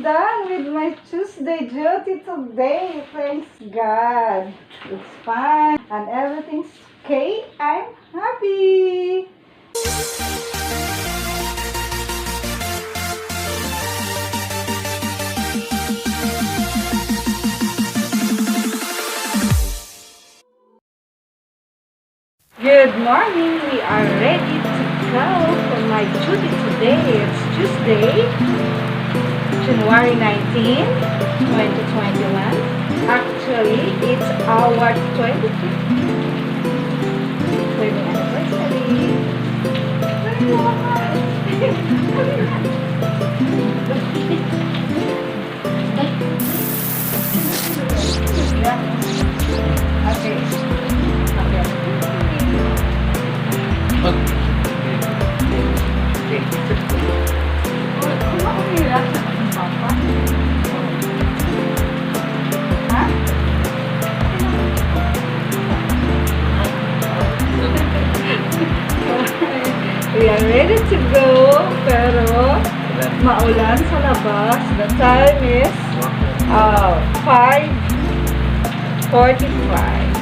done with my Tuesday duty today. Thanks God. It's fine and everything's okay. I'm happy. Good morning. We are ready to go for my duty today. It's Tuesday, January 19, 2021. Actually, it's our 25th wedding anniversary. Okay. We are ready to go, pero maulan sa labas. The time is 5:45.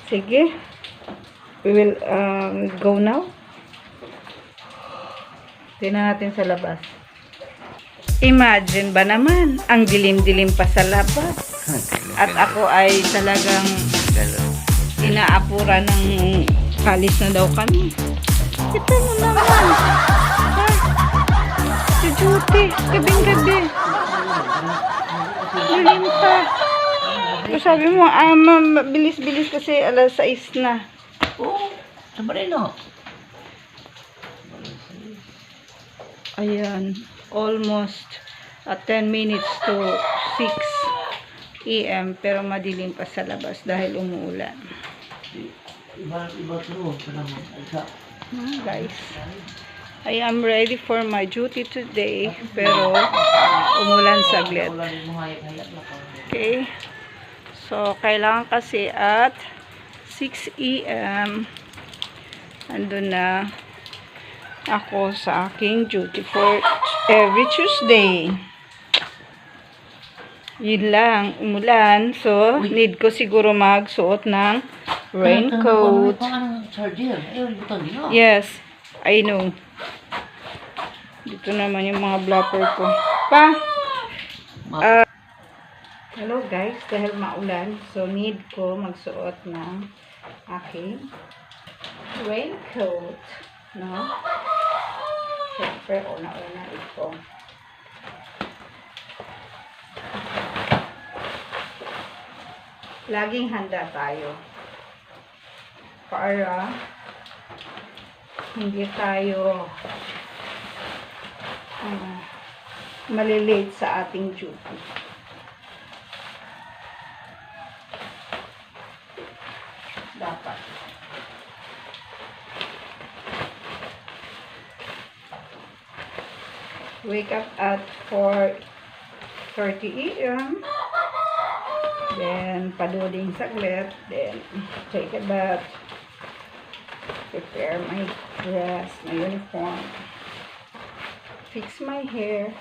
Sige, we will go now. Tingnan natin sa labas. Imagine ba naman, ang dilim-dilim pa sa labas. At ako ay talagang inaapura ng kalis na daw kami. Ito mo naman. Si Juti, gabing-gabi. Dilim pa. So, sabi mo, bilis-bilis kasi alas 6 na. Oo, sa Marino. Ayan, almost 10 minutes to 6 AM, pero madilim pa sa labas dahil umuulan. Iba to. Guys, I am ready for my duty today, pero umulan saglit. Okay. So, kailangan kasi at 6 AM andun na ako sa aking duty for every Tuesday. Yun lang, umulan. So, need ko siguro magsuot ng raincoat. Yes, I know. Dito naman yung mga blopper ko. Hello guys, dahil maulan, so need ko magsuot ng aking raincoat, no? Siyempre, una-una ito. Laging handa tayo para hindi tayo malilate sa ating duty. Dapat. Wake up at 4:30 AM. Then, paduding saglit. Then, take a bath. Prepare my dress, my uniform. Fix my hair.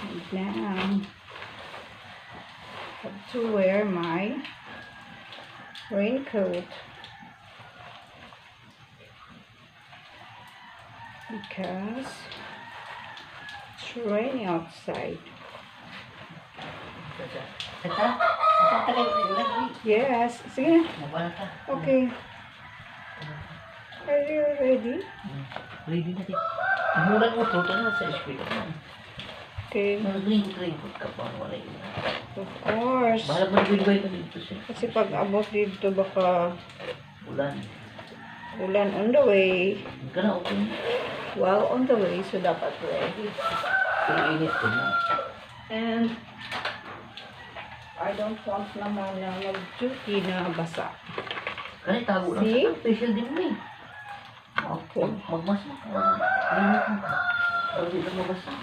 And now, have to wear my raincoat because it's raining outside. Yes, sige. Okay. Are you ready? Ready na din. Umulan mo, tuto na sa eskwela. Okay. Mag-raincoat ka pa, wala yun. Of course. Bahala mag-goodbye ka dito siya. Kasi pag abot dito baka Ulan. ulan on the way. Hindi ka na okay. Well, on the way, so dapat ready. Init ko na. And I don't want naman na mag-duty na basa. Kaya tago lang See? sa facial din mo eh. Okay. Magmasa ka. Init mo ka. Pero di ka mabasa.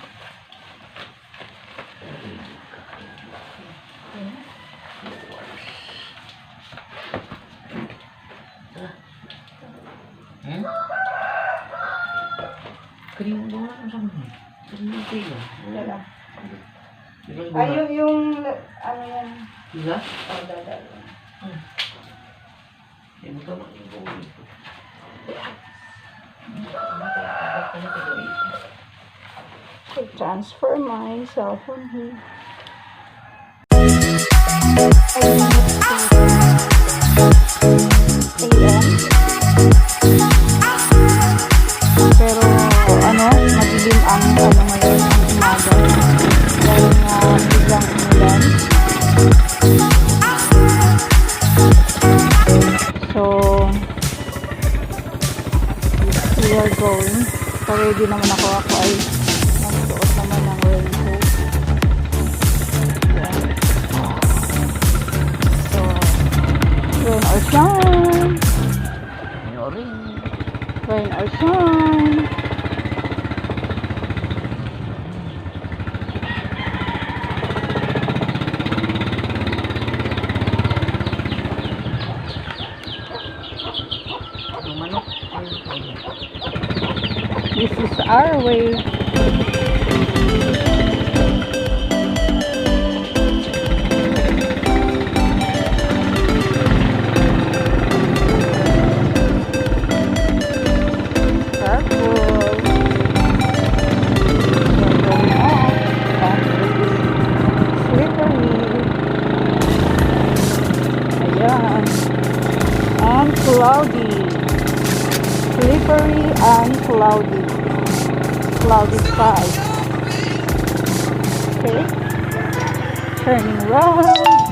Kanina mo lang sa mga. Kanina kayo. Dala. Ay, yung ano yan? Hila? Oh, dala. Hindi mo ka mag-ibig. So, transfer my cell phone here. AM. Pero ano, madilim ang ano ngayon ang umaga. Dahil nga biglang umulan. So, we are going. Pa-ready naman ako ay nagsuot naman ng raincoat. Yan. So, rain or shine. Rain or shine. This is our way. Cloudy, slippery and cloudy, cloudy sky. Okay, turning right.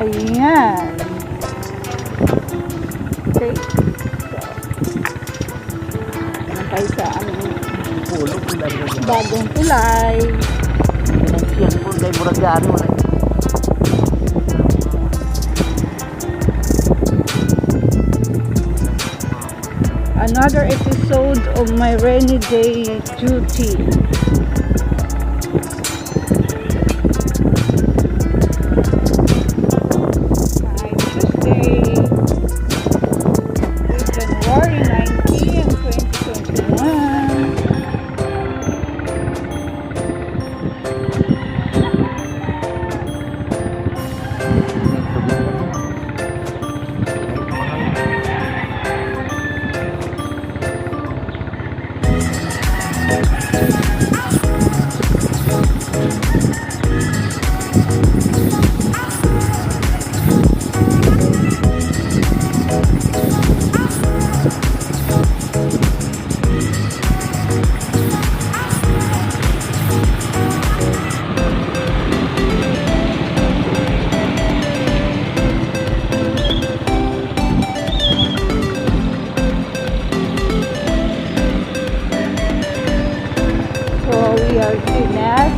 Ayan. Okay, so tayo sa aming bagong tulay. Yan po tayo murag mo. Another episode of my rainy day duty. My Tuesday, January 19, 2021.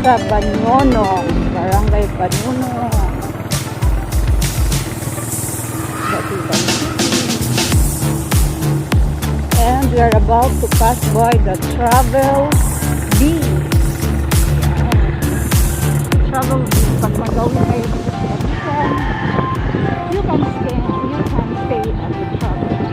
Sa Banyonong, Barangay Banyonong, and we are about to pass by the Travel B. Travel B. Pag magawin kayo dito sa Everytime, you can stay at the Travel B.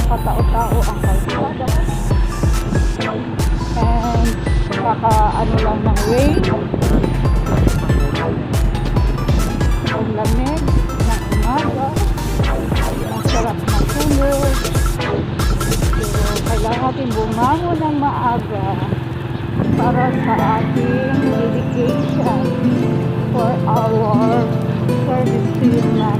Katao-tao ang kalsada and kaka-ano lang ng rain ang lamig ng umaga, ang sarap ng tulog. So kailangan natin bumangon ng maaga para sa ating dedication for our service to humanity.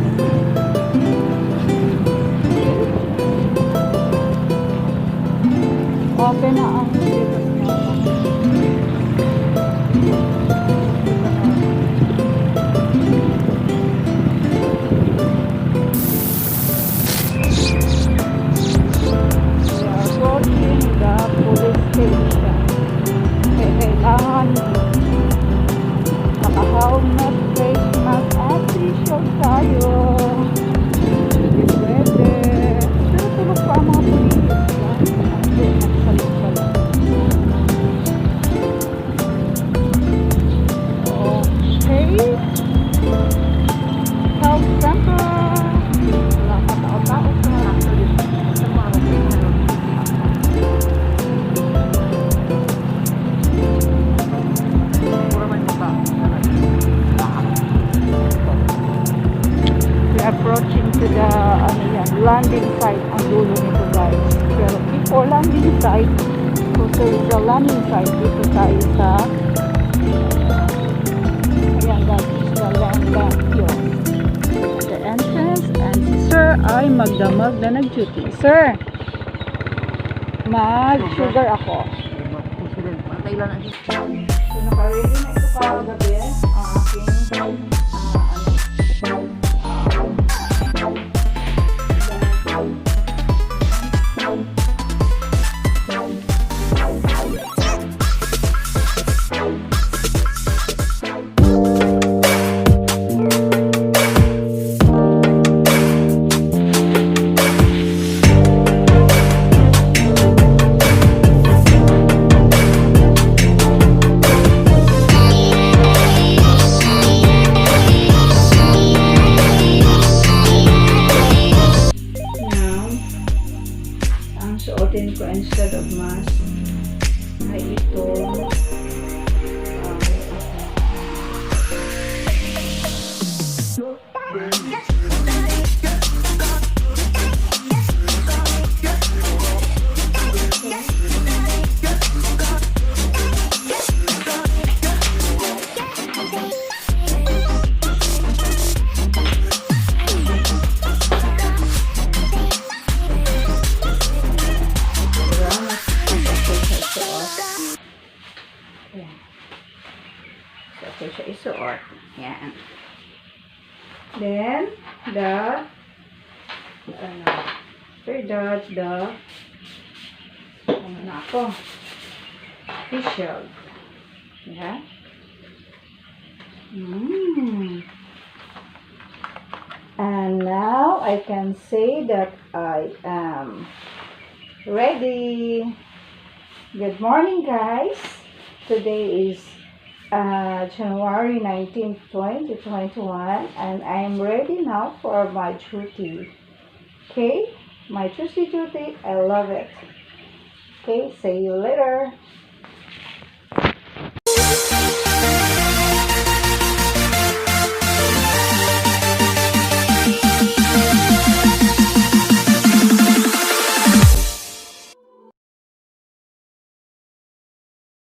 tayo. Get ready. Pero tulog pa ang mga pulis. Andun, nagsalit pala. Okay. Health center. Wala pa tao-tao pa. Sa parang ano. Pura man yung ba? We're approaching to the landing site ang dulo nito guys. Pero before landing site, so the landing site dito tayo sa ayan guys, is the land yun. The entrance and si sir ay magdamag na nag-duty. Sir, mag-sugar ako. Matailan na siya. So naka-ready na ito para gabi ang aking suotin ko instead of mask ay ito ito siya isuot. Yan. Then, ano na ako? Official. Yan. And now, I can say that I am ready. Good morning, guys. Today is January 19th, 2021, and I'm ready now for my duty. Okay, my Tuesday duty, I love it. Okay, see you later.